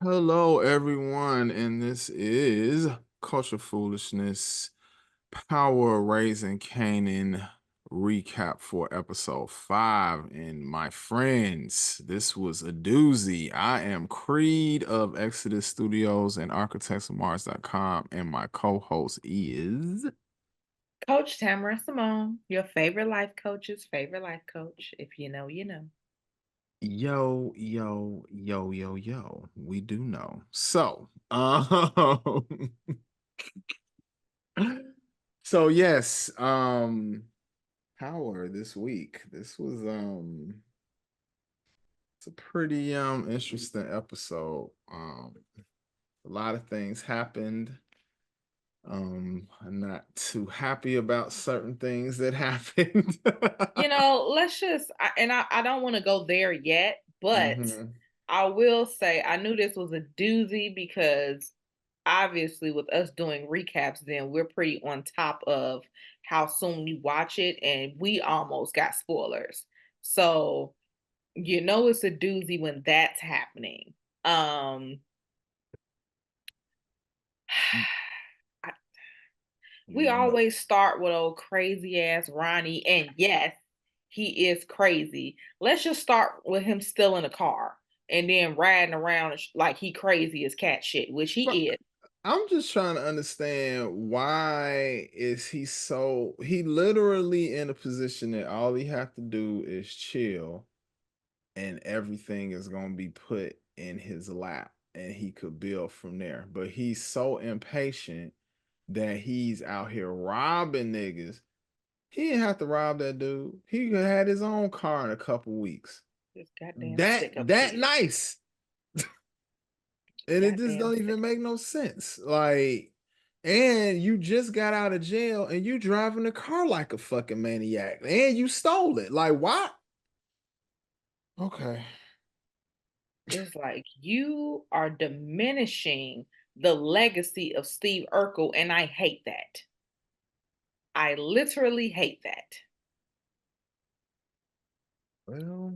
Hello, everyone, and this is Culture Foolishness Power Raising Kanan recap for episode 5. And my friends, this was a doozy. I am Creed of Exodus Studios and architectsofmars.com, and my co-host is Coach Tamara Simone, your favorite life coach's favorite life coach. If you know, you know. Yo, yo, yo, yo, yo. We do know. So, so yes, Power this week. This was it's a pretty interesting episode. A lot of things happened. I'm not too happy about certain things that happened. Let's just, I don't want to go there yet, but hmm I will say I knew this was a doozy because obviously with us doing recaps, then we're pretty on top of how soon you watch it, and we almost got spoilers. So, it's a doozy when that's happening. Um, We You know, always start with old crazy ass Ronnie, and yes, he is crazy. Let's just start with him still in a car and then riding around like he crazy as cat shit, which but he is. I'm just trying to understand why is he literally in a position that all he have to do is chill and everything is going to be put in his lap and he could build from there. But he's so impatient that he's out here robbing niggas. He didn't have to rob that dude. He could have had his own car in a couple weeks. This goddamn That stick up that kid. nice. And it just Goddamn don't even stick up. make no sense. Like, and you just got out of jail and you driving the car like a fucking maniac. And you stole it. Like, what? Okay. It's like you are diminishing the legacy of Steve Urkel, and I hate that. I literally hate that. Well,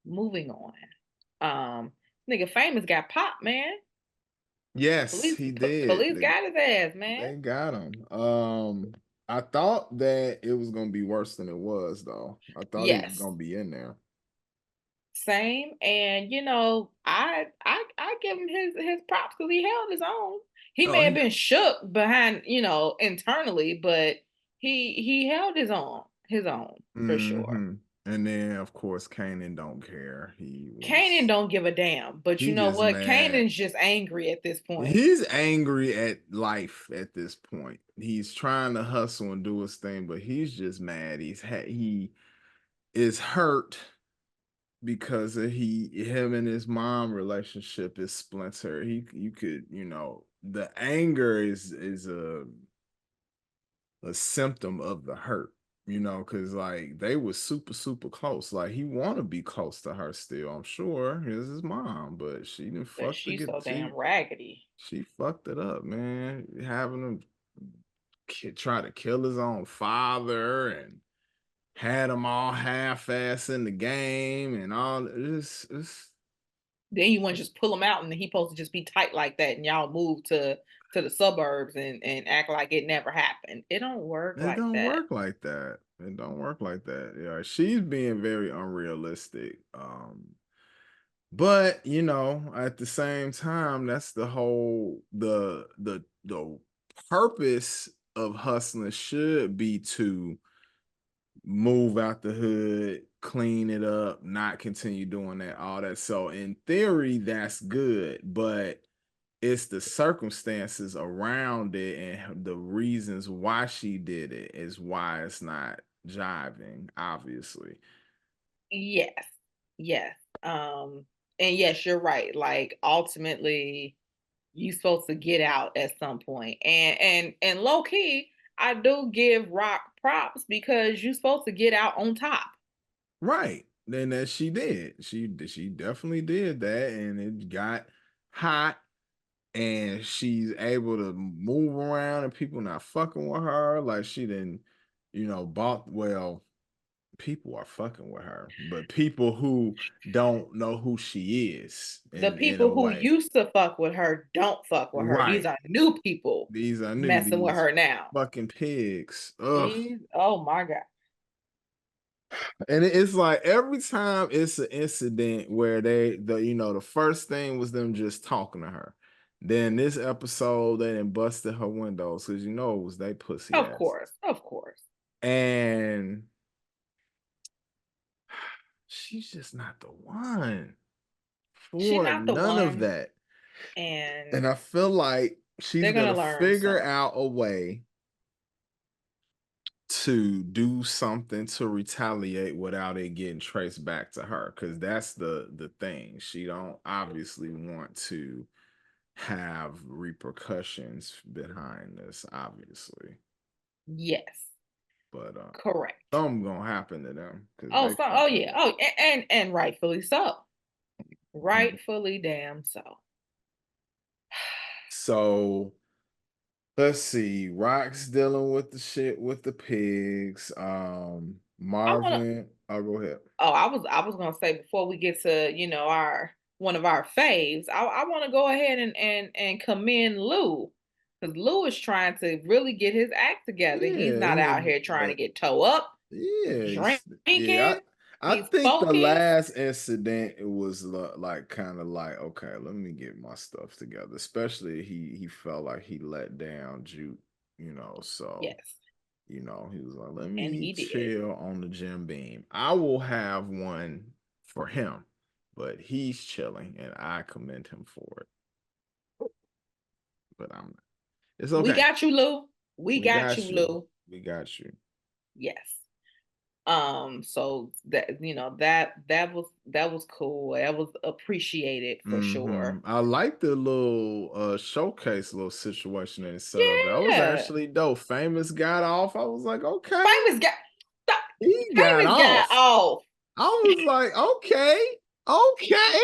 Moving on. Nigga famous got popped, man. yes, Police he did. police got his ass, man. They got him. I thought that it was gonna be worse than it was, though. I thought he was Yes. gonna be in there. Same. And I give him his props because he held his own. He Oh, may have he. been shook behind, internally, but he held his own for sure. hmm And then, of course, Kanan don't care. Kanan don't give a damn, but you He know just what? mad. Kanan's just angry at this point. He's angry at life at this point. He's trying to hustle and do his thing, but he's just mad. He is hurt because of him and his mom relationship is splintered. You could, the anger is a symptom of the hurt, because like they were super, super close. Like he wanna be close to her still, I'm sure. Here's his mom, but she didn't But fuck to she's so get damn raggedy. she fucked it up, man. Having him try to kill his own father and had him all half-ass in the game and all it's Then you want to just pull him out, and he supposed to just be tight like that, and y'all move to the suburbs and act like it never happened. It don't work it like don't that. work like that. It don't work like that. Yeah, she's being very unrealistic. But at the same time, that's the whole the purpose of hustling should be to move out the hood, clean it up, not continue doing that, all that. So in theory, that's good, but it's the circumstances around it and the reasons why she did it is why it's not jiving, obviously. Yes. Yes. And yes, you're right. Like ultimately you supposed to get out at some point. And low key, I do give Rock props because you supposed to get out on top. Right. Then that she did. She definitely did that and it got hot and she's able to move around and people not fucking with her like she didn't bought well people are fucking with her, but people who don't know who she is The in a people who way. used to fuck with her don't fuck with her. These Right. are new people These are new, messing with these her now. fucking pigs. Ugh. These, oh my God. And it's like every time it's an incident where the first thing was them just talking to her. Then this episode they done busted her windows because it was they pussy Of ass. course. Of course. And she's just not the one She for not the none of one, that. and And I feel like she's they're gonna gonna learn figure soon. out a way to do something to retaliate without it getting traced back to her, because that's the thing. She don't obviously want to have repercussions behind this, obviously. Yes. But Correct. something gonna happen to them because Oh, they oh fucking yeah. up. Oh, and rightfully so. Mhm. Rightfully damn so. So let's see. Rock's dealing with the shit with the pigs. I wanna Marvin, I'll go ahead. Oh, I was gonna say before we get to, our one of our faves, I wanna go ahead and commend Lou. Because Lou is trying to really get his act together. He's Yeah, not out yeah, here trying to but get toe up, yeah, yeah. drinking. I He's think the focused. last incident it was like kind of like okay, let me get my stuff together. Especially he felt like he let down Juke, so Yes, he was like, let and me he did. chill on the gym beam. I will have one for him, but he's chilling, and I commend him for it. But I'm it's We okay. got you, Lou. We We got you, got you. Lou. We got you. Yes. So that that was cool. That was appreciated for sure. I like the little showcase little situation that he set up. That was Yeah. actually dope. Famous got off. I was like, okay, Famous guy. he got Famous guy off. off. I was like, okay, okay.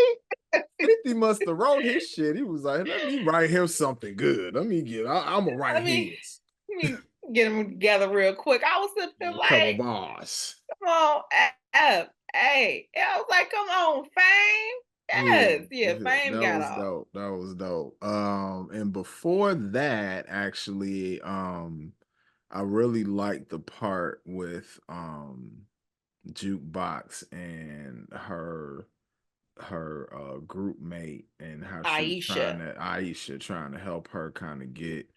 50 must have wrote his shit. He was like, let me write him something good. I'm gonna write Let me his let me get them together real quick. I was sitting there a couple like, bars. come on, F. Hey. I was like, come on, Fame. Yeah, Yes, yeah, Fame that got was off. dope. That was dope. And before that, actually, I really liked the part with Jukebox and her group mate and how she was Aisha. trying to Aisha trying to help her kind of get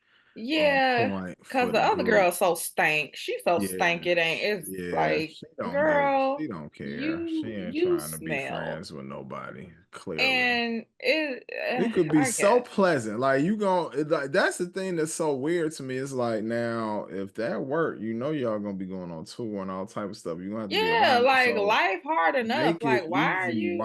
on Yeah, point because for the the other group. girl so stank. She so stank Yeah, it ain't. It's yeah, like, girl, she don't care. She ain't you trying to be smell. friends with nobody, clearly. And it You could be I so guess. pleasant. Like like that's the thing that's so weird to me. It's like now if that worked, y'all gonna be going on tour and all type of stuff. You're gonna have to be Yeah, around. like So life hard enough. make it Like, why are easy. you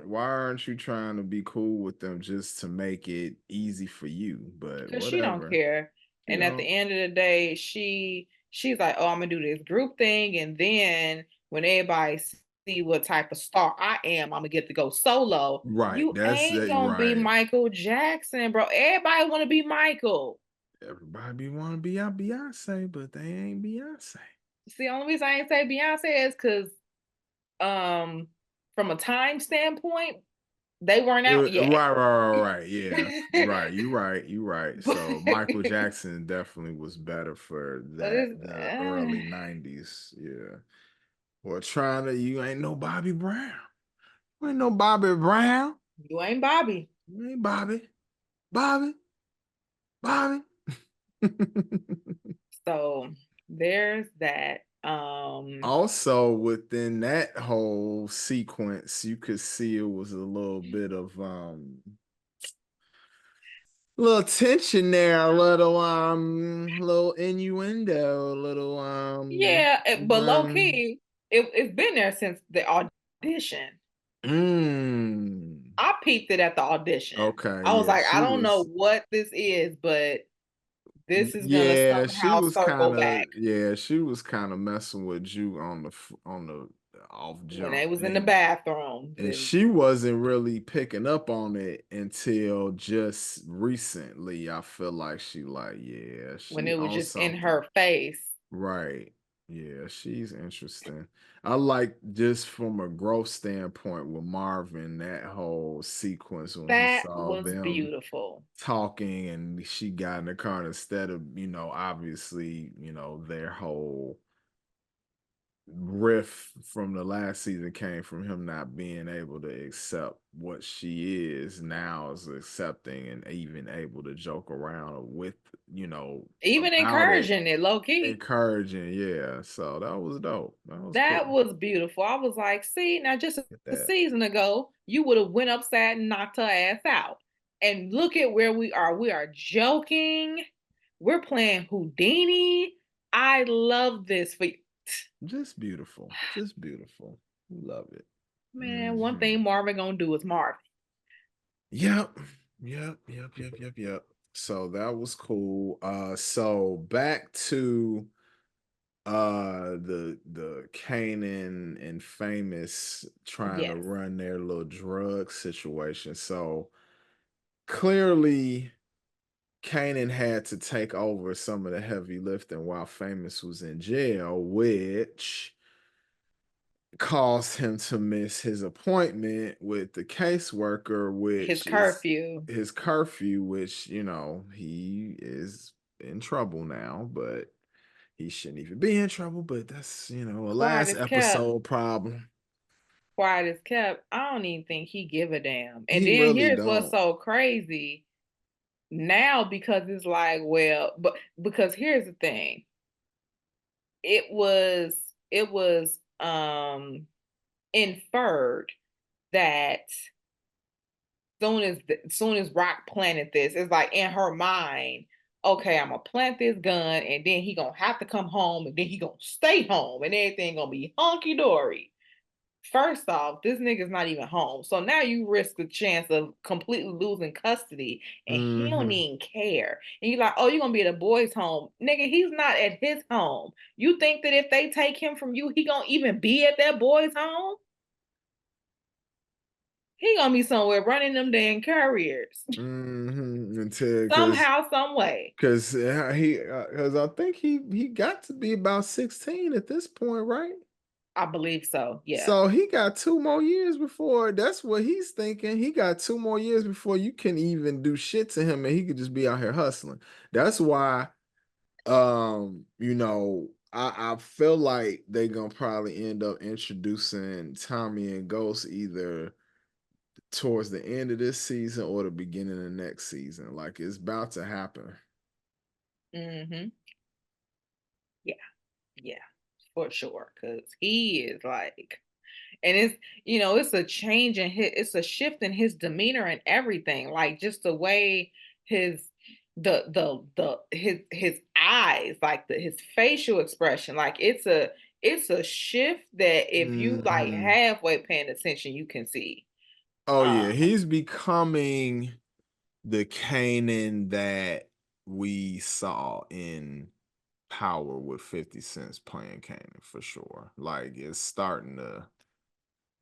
Why aren't you trying to be cool with them just to make it easy for you? But because she don't whatever. care. You And at the know, end of the day, she's like, oh, I'm gonna do this group thing, and then when everybody see what type of star I am, I'm gonna get to go solo. right. You That's ain't that gonna be right. Michael Jackson, bro. Everybody want to be Michael. Everybody wanna be out Beyonce, but they ain't Beyonce. See, the only reason I ain't say Beyonce is because um from a time standpoint, they weren't out yet. Right. Yeah. Right. You right. You right. but, So Michael Jackson definitely was better for but that it's the early 90s. Yeah. Or trying to you ain't no Bobby Brown. You ain't no Bobby Brown. you ain't Bobby. You ain't Bobby. Bobby. Bobby. So there's that. Also within that whole sequence, you could see it was a little bit of little tension there, a little innuendo, a little Yeah, but low um key, it's been there since the audition. mm, I peeped it at the audition. okay, I was yeah, like, I she don't know was what this is, but this is gonna yeah, she somehow was circle kind of back. yeah, she was kind of messing with you on the off When jump they was in the and bathroom, then she wasn't really picking up on it until just recently. I feel like she like, yeah, when she it was on just in something. her face. Right. Yeah, she's interesting. I like just from a growth standpoint with Marvin, that whole sequence when he That saw was them beautiful. talking and she got in the car and instead of, obviously, their whole riff from the last season came from him not being able to accept what she is, now is accepting and even able to joke around with, Even about it, encouraging it low key. encouraging. Yeah. So that was dope. That was That cool. was beautiful. I was like, see, now just Get a that. season ago, you would have went upside and knocked her ass out. And look at where we are. We are joking. We're playing Houdini. I love this for you. Just beautiful. Just beautiful. Love it. Man, one Mhm. thing Marvin gonna do is Marvin. Yep. Yep. So that was cool. So back to the Kanan and Famous trying to Yes. run their little drug situation. So clearly Kanan had to take over some of the heavy lifting while Famous was in jail, which caused him to miss his appointment with the caseworker, His which is curfew. his curfew, which, he is in trouble now, but he shouldn't even be in trouble. But that's, a Quiet last as kept. episode problem. Quiet as kept. I don't even think he give a damn. And He then really here's what's don't. so crazy now because it's like, well, but because here's the thing. It was inferred that soon as Rock planted this, it's like in her mind, okay, I'm gonna plant this gun and then he gonna have to come home and then he gonna stay home and everything gonna be hunky dory. First off, this nigga's not even home. So now you risk the chance of completely losing custody and he don't Hmm. even care. And you're like, oh, you're gonna be at a boy's home. Nigga, he's not at his home. You think that if they take him from you, he gonna even be at that boy's home? He gonna be somewhere running them damn couriers. Until Somehow, some way. because I think he got to be about 16 at this point, right? I believe so. Yeah. So he got 2 more years before. That's what he's thinking. He got 2 more years before you can even do shit to him, and he could just be out here hustling. That's why, I feel like they gonna probably end up introducing Tommy and Ghost either towards the end of this season or the beginning of next season. Like it's about to happen. Mm-hmm. Yeah. Yeah. For sure. Cause he is like, and it's a change in it's a shift in his demeanor and everything. Like just the way his his eyes, like his facial expression, like it's a shift that if you like Hmm. halfway paying attention, you can see. Oh Um, yeah, he's becoming the Kanan that we saw in Power with 50 Cents playing Kanan for sure. Like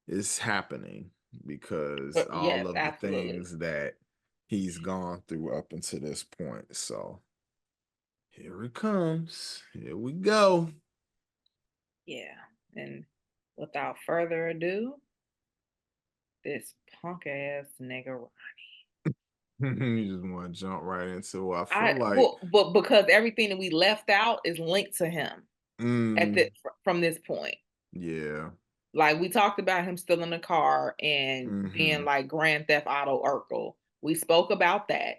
it's happening because but all yes, of the absolutely. things that he's gone through up until this point. So here it comes. Here we go. Yeah. And without further ado, this punk ass nigga. You just want to jump right into it. I feel I like, well, but because everything that we left out is linked to him at the mm, from this point. yeah. Like we talked about him stealing the car and being Hmm. like Grand Theft Auto Urkel. We spoke about that.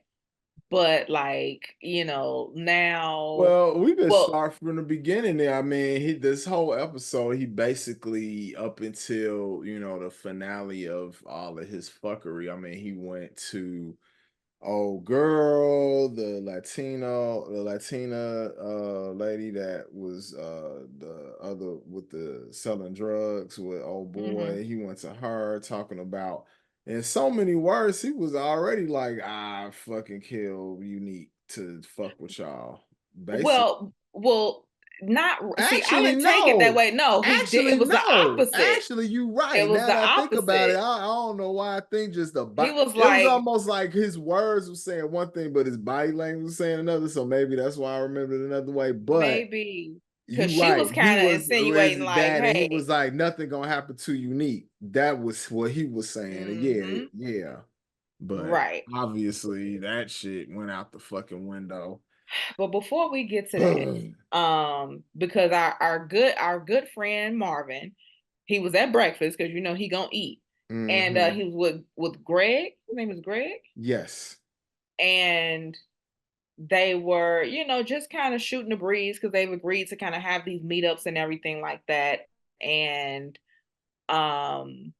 But like, now Well, we could well, start from the beginning there. I mean, this whole episode, he basically up until the finale of all of his fuckery. I mean, he went to old girl, the Latina lady that was the other with the selling drugs with old mhm. boy. He went to her talking about in so many words, he was already like, I fucking kill Unique to fuck with y'all. Basic. Well, not see, I Actually, didn't take it that no. way. No, he did. Actually, It was the no. opposite. Actually, you It right. was Now the that I think about it, opposite. I don't know why I think just He was it was like, almost like his words were saying one thing, but his body language was saying another. So maybe that's why I remembered it another way. But maybe. Because You she was right. He kind of was insinuating, like, that, and he hey, was like, nothing gonna happen to Unique. That was what he was saying. And yeah, mm-hmm, yeah. But right. obviously that shit went out the fucking window. But before we get to that, because our good friend Marvin, he was at breakfast because he gonna eat, and Mm-hmm. he was with Greg. His name is Greg, Yes. and they were just kind of shooting the breeze because they've agreed to kind of have these meetups and everything like that. And um,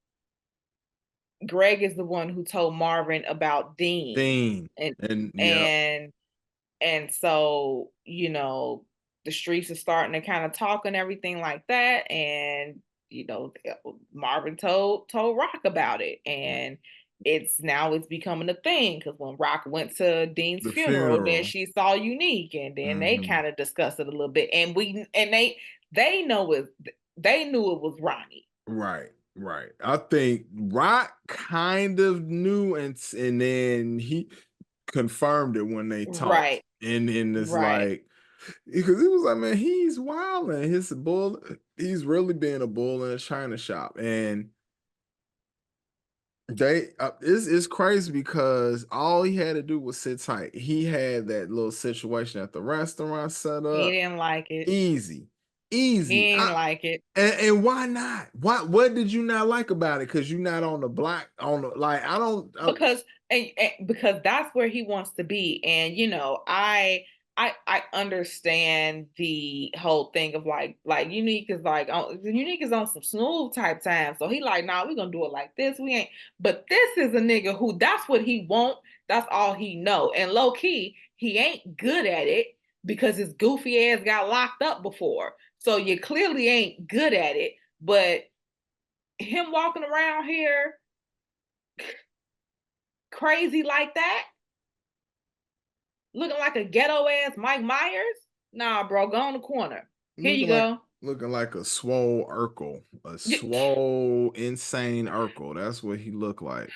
Greg is the one who told Marvin about Dean, Dean. and And yeah, and And so, the streets are starting to kind of talk and everything like that. And, Marvin told Rock about it. And it's becoming a thing because when Rock went to Dean's the funeral, then funeral. she saw Unique, and then they Mm-hmm. kind of discussed it a little bit. And they know they knew it was Ronnie. Right, right. I think Rock kind of knew, and then he confirmed it when they talked. Right, And then it's right. like, because he was like, man, he's wilding. He's a bull. He's really being a bull in a china shop. And it's crazy because all he had to do was sit tight. He had that little situation at the restaurant set He up. didn't like it. Easy, He easy. ain't like it. And why not? What did you not like about it? Because you're not on the block on the like. I don't. Because that's where he wants to be. And I understand the whole thing of like Unique is on some smooth type time, so he like, nah, we're gonna do it like this. We ain't. But this is a nigga who, that's what he want, that's all he know. And low key, he ain't good at it because his goofy ass got locked up before, so you clearly ain't good at it. But him walking around here crazy like that, looking like a ghetto ass Mike Myers. Nah, bro, go on the corner. Here you looking like go. looking like a swole Urkel, a swole insane Urkel. That's what he looked like.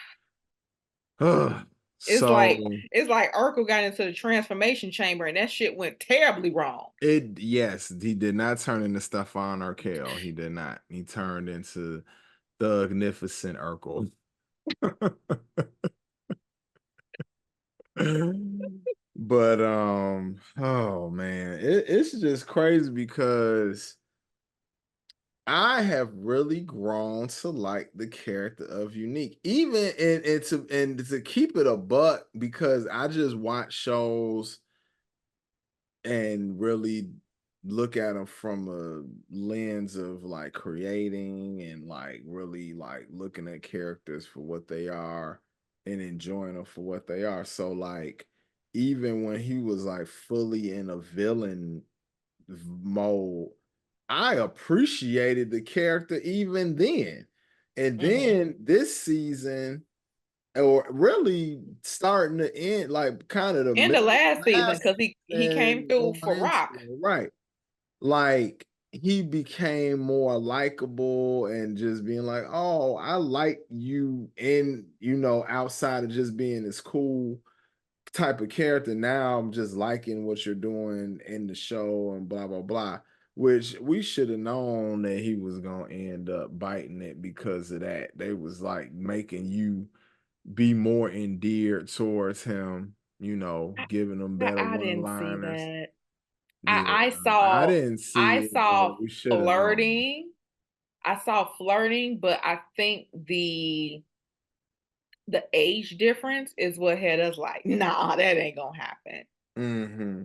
It's So like it's like Urkel got into the transformation chamber and that shit went terribly wrong. yes, he did not turn into Stefan Urkel. He did not. He turned into the magnificent Urkel. But oh man, it's just crazy because I have really grown to like the character of Unique, even and to keep it a buck, because I just watch shows and really look at them from a lens of like creating and like really like looking at characters for what they are and enjoying them for what they are. So like even when he was like fully in a villain mode, I appreciated the character even then. And Mm-hmm. then this season, or really starting to end, like kind of the In the middle last of season, last because he came season through going for into Rock. it, right? Like he became more likable and just being like, oh, I like you, and outside of just being this cool type of character. Now I'm just liking what you're doing in the show and blah blah blah. Which we should have known that he was gonna end up biting it because of that. They was like making you be more endeared towards him, I, giving him better I didn't see one-liners. that. Yeah, I I saw didn't I see it, saw but we should have known. flirting. I saw flirting, but I think the age difference is what had us like, nah, that ain't gonna happen. Hmm.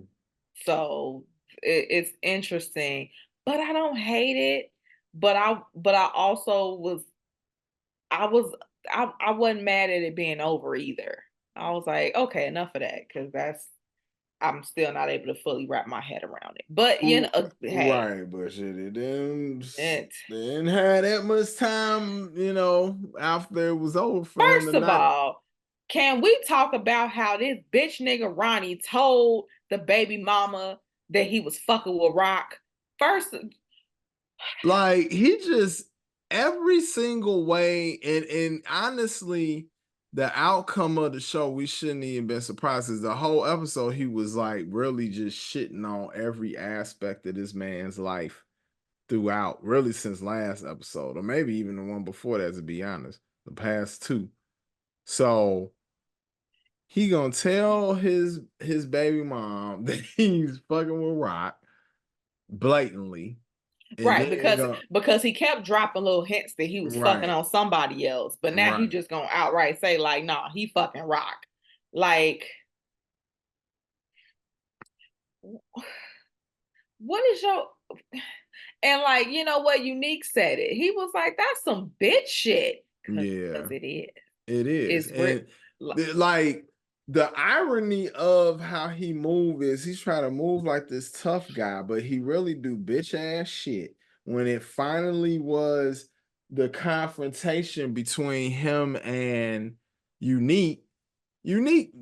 So it's interesting, but I don't hate it. But I also I was I wasn't mad at it being over either. I was like, okay, enough of that, because I'm still not able to fully wrap my head around it. But hey, Right, but shit, it didn't it didn't have that much time, after it was over for him to first of not all, can we talk about how this bitch nigga Ronnie told the baby mama that he was fucking with Rock? First, like he just every single way, and honestly, the outcome of the show, we shouldn't even been surprised. Cause the whole episode, he was like really just shitting on every aspect of this man's life throughout, really since last episode, or maybe even the one before that, to be honest, the past two. So he gonna tell his baby mom that he's fucking with Rock blatantly, and Right, then they because go he kept dropping little hints that he was fucking right, on somebody else, but now he right. just gonna outright say like, "Nah, he fucking Rock." Like, what is your and like, you know what? Unique said it. He was like, "That's some bitch shit," because Yeah, it is. it is. It's re- And like the irony of how he move is he's trying to move like this tough guy, but he really do bitch ass shit. When it finally was the confrontation between him and Unique, Unique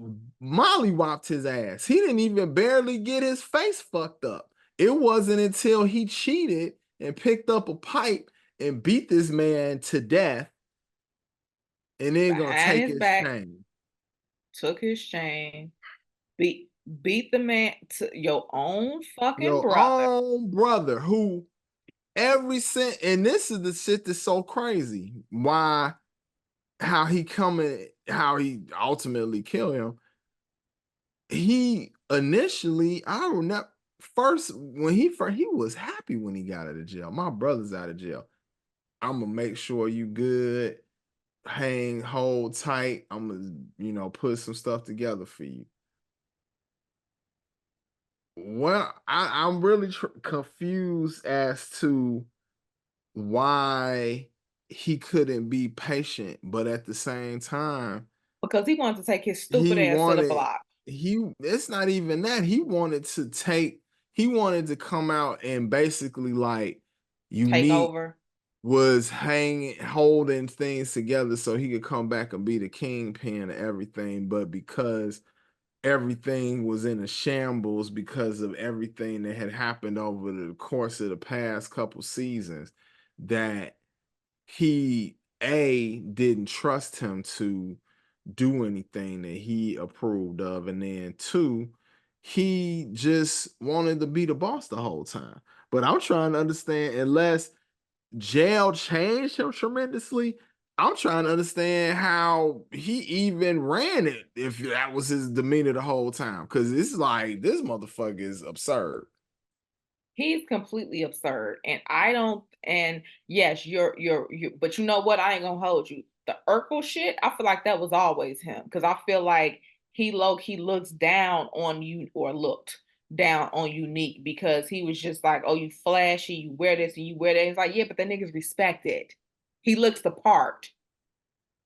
mollywopped his ass. He didn't even barely get his face fucked up. It wasn't until he cheated and picked up a pipe and beat this man to death and then gonna behind take his his back, chain. took his chain, beat beat the man to your own fucking Your brother. own brother who every cent, and this is the shit that's so crazy. Why how he coming, how he ultimately kill him. He initially, I remember first when he was happy when he got out of jail. My brother's out of jail. I'm gonna make sure you good. Hang, hold tight. I'm gonna, put some stuff together for you. Well, I'm really confused as to why he couldn't be patient, but at the same time, Because he wanted to take his stupid he ass to the wanted block. it's not even that. He wanted to come out and basically like Take Unique over. was hanging holding things together so he could come back and be the kingpin of everything, but because everything was in a shambles because of everything that had happened over the course of the past couple seasons, that he didn't trust him to do anything that he approved of, and then two, he just wanted to be the boss the whole time. But I'm trying to understand, unless jail changed him tremendously, I'm trying to understand how he even ran it if that was his demeanor the whole time. Because it's like this motherfucker is absurd. He's completely absurd. And I don't and yes, you but you know what? I ain't gonna hold you. The Urkel shit, I feel like that was always him. Cause I feel like he looks down on you or looked down on Unique because he was just like, oh, you flashy, you wear this and you wear that. He's like, yeah, but the niggas respect it. He looks the part.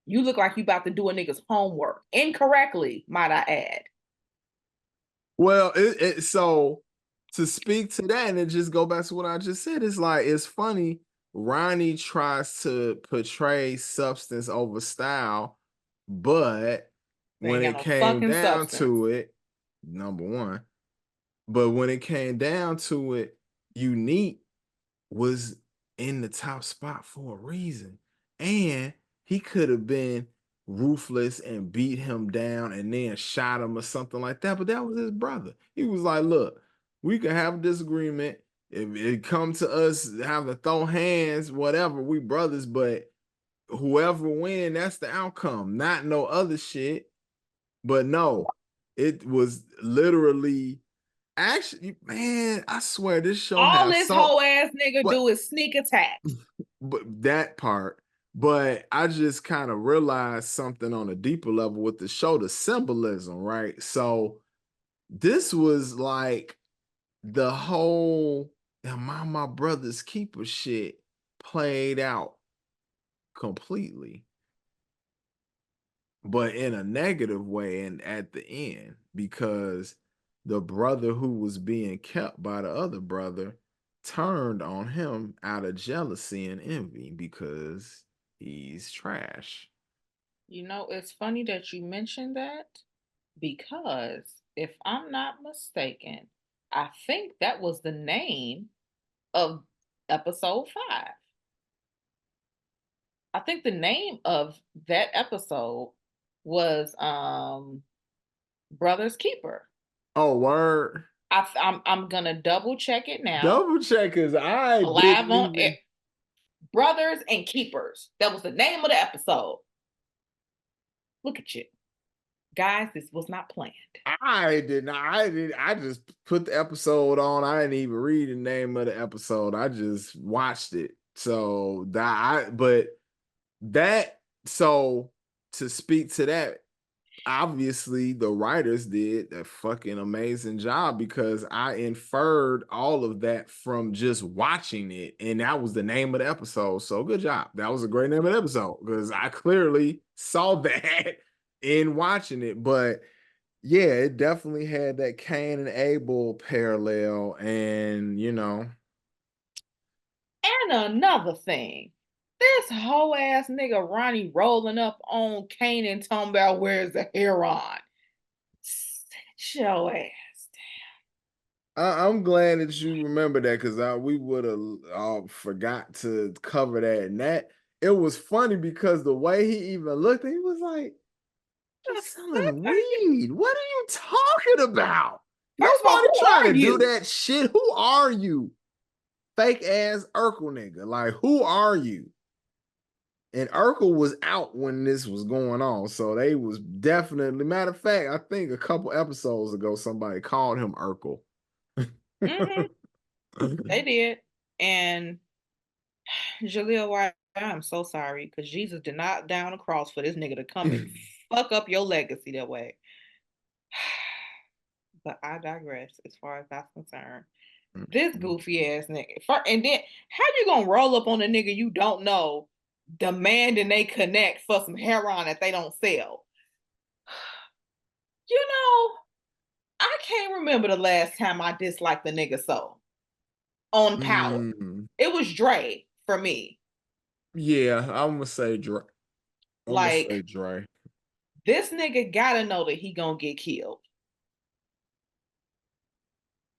You look like you about to do a nigga's homework. Incorrectly, might I add. Well, so to speak to that and then just go back to what I just said, it's like it's funny. Ronnie tries to portray substance over style, but They when ain't got it no came fucking down substance. to it, number one, but when it came down to it, Unique was in the top spot for a reason. And he could have been ruthless and beat him down and then shot him or something like that. But that was his brother. He was like, look, we can have a disagreement. If it come to us having to throw hands, whatever, we brothers, but whoever win, that's the outcome. Not no other shit. But no, it was literally actually, man, I swear this show All has this so whole ass nigga but do is sneak attack. but that part. But I just kind of realized something on a deeper level with the show, the symbolism, right? So this was like the whole Am I my brother's keeper shit played out completely, but in a negative way and at the end, because the brother who was being kept by the other brother turned on him out of jealousy and envy because he's trash. You know, it's funny that you mentioned that because if I'm not mistaken, I think that was the name of episode 5. I think the name of that episode was Brother's Keeper. Oh, word. I'm gonna double check it now. Double checkers. I Live didn't on even. Brothers and Keepers. That was the name of the episode. Look at you. Guys, this was not planned. I did not. I did. I just put the episode on. I didn't even read the name of the episode. I just watched it. So but that. So to speak to that, obviously the writers did a fucking amazing job because I inferred all of that from just watching it, and that was the name of the episode. So good job. That was a great name of the episode because I clearly saw that in watching it. But yeah, it definitely had that Cain and Abel parallel, and And another thing, this whole ass nigga Ronnie rolling up on Kanan talking about where's the Heron. Sit your ass I'm glad that you remember that because we would have forgot to cover that. And that it was funny because the way he even looked, he was like, "You're selling down. weed. What are you talking about? First of all, Nobody who trying are to do you? that shit. Who are you, fake ass Urkel nigga? Like, who are you?" And Urkel was out when this was going on, so they was definitely. Matter of fact, I think a couple episodes ago somebody called him Urkel. Mm-hmm. They did. And Jaleel White, I'm so sorry because Jesus did not down a cross for this nigga to come and fuck up your legacy that way. But I digress as far as that's concerned. This goofy ass nigga. And then how you gonna roll up on a nigga you don't know, demanding they connect for some heroin that they don't sell? You know, I can't remember the last time I disliked the nigga so on Power. Mm, It was Dre for me. yeah, I'm gonna say Dre. I'm gonna say Like, Dre. this nigga gotta know that he gonna get killed.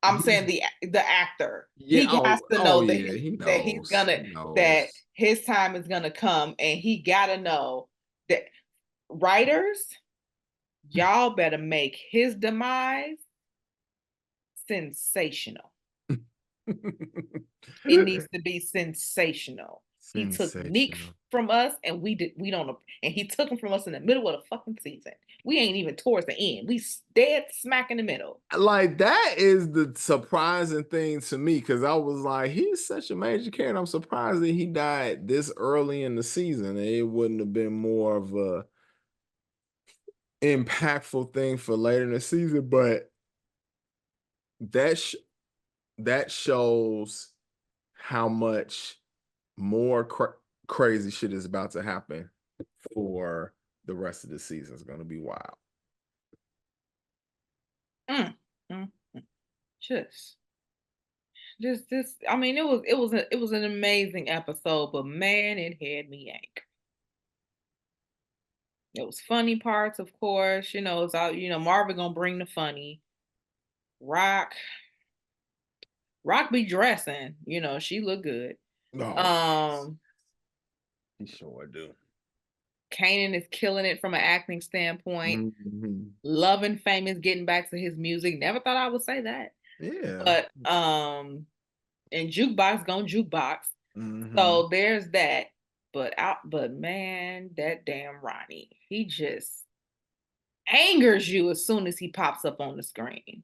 I'm He's saying the actor. yeah. He has to Oh know yeah. He that he's knows. gonna He that knows. his time is gonna come, and he gotta know that writers, y'all better make his demise sensational. It needs to be sensational. He took Neek Sensational. from us, and we don't, and he took him from us in the middle of the fucking season. We ain't even towards the end. We dead smack in the middle. Like that is the surprising thing to me because I was like, he's such a major character. I'm surprised that he died this early in the season. It wouldn't have been more of a impactful thing for later in the season, but that sh- that shows how much more crazy shit is about to happen for the rest of the season. It's going to be wild. Mm, mm, mm. Just. I mean, it was an amazing episode, but man, it had me yank. It was funny parts, of course. You know, it's all Marvin gonna bring the funny. Rock, Rock be dressing. You know, she look good. Oh, yes. Um, He sure do. Kanan is killing it from an acting standpoint. Mhm. Loving Famous getting back to his music. Never thought I would say that. Yeah. But and Jukebox gonna jukebox. Hmm. So there's that. But man, that damn Ronnie, he just angers you as soon as he pops up on the screen.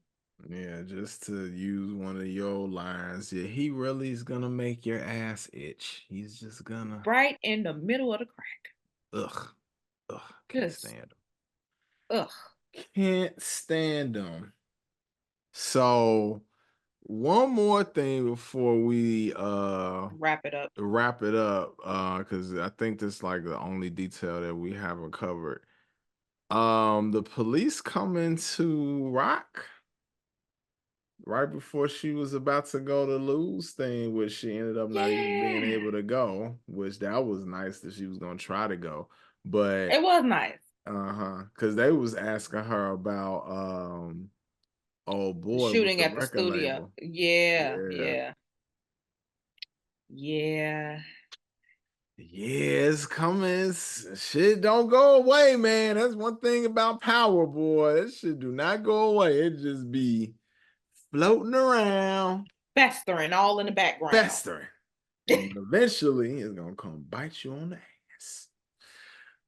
Yeah, just to use one of your lines. Yeah, he really is gonna make your ass itch. He's just gonna Right in the middle of the crack. ugh. Ugh. Can't Just stand him. ugh. Can't stand him. So one more thing before we Wrap it up. wrap it up, because I think this is like the only detail that we haven't covered. The police come into Rock right before she was about to go to lose thing, which she ended up not even being Yeah. able to go, which that was nice that she was gonna try to go. But It was nice. because they was asking her about oh The boy with shooting the at the record studio. label. Yeah, Yeah. yeah, yeah. Yeah, it's coming. Shit don't go away, man. That's one thing about Power Boy. That shit do not go away. It just be floating around, Festering all in the background. festering. And eventually it's gonna come bite you on the ass.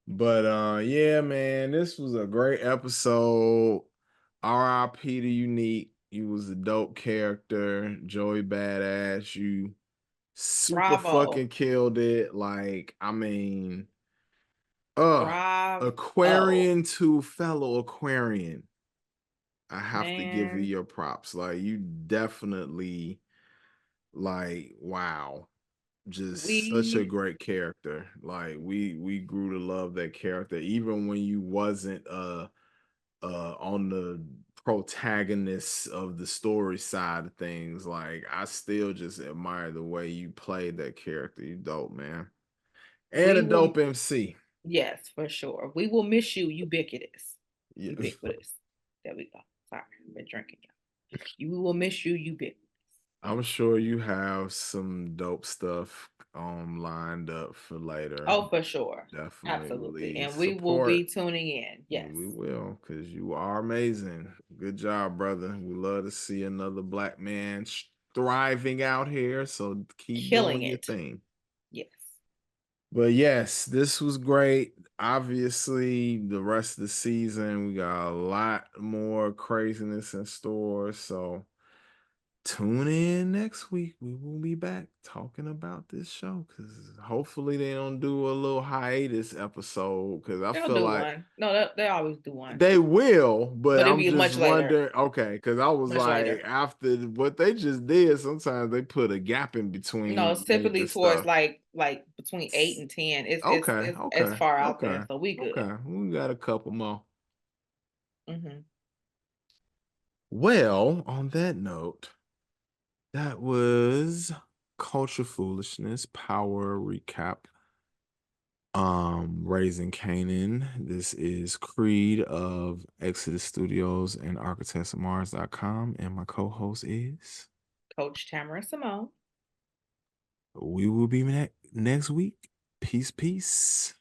But yeah, man, this was a great episode. R.I.P. to Unique. You was a dope character, Joey Badass. You super Bravo. fucking killed it. Like, I mean, Bravo. Aquarian to fellow Aquarian. I have to give you Man, your props. Like, you definitely, like, wow, just such a we great character. Like, we grew to love that character, even when you wasn't on the protagonist of the story side of things. Like, I still just admire the way you played that character. You dope, man. And we a will dope MC. yes, for sure. We will miss you, ubiquitous. Yeah. Ubiquitous. There we go. Sorry, I've been drinking. You will miss you, ubiquitous. I'm sure you have some dope stuff lined up for later. Oh, for sure. Definitely Absolutely. release And we will support. be tuning in. Yeah, Yes. we will, because you are amazing. Good job, brother. We love to see another black man thriving out here. So keep Killing doing your it. thing. Yes. But yes, this was great. Obviously, the rest of the season, we got a lot more craziness in store. So tune in next week. We will be back talking about this show, because hopefully they don't do a little hiatus episode, because I They'll feel do like one. No, they always do one. they will, but But it'll I'm be just much later. wondering. Okay, because I was Much like, later. after what they just did, sometimes they put a gap in No, between it's major typically towards stuff. like between 8 and 10. Okay, It's okay, far out there, okay, so we good. okay. We got a couple more. Hmm. Well, on that note, that was Culture Foolishness Power Recap. Raising Kanan. This is Creed of Exodus Studios and architectsofmars.com, and my co-host is. Coach Tamara Simone. We will be next week. Peace, peace.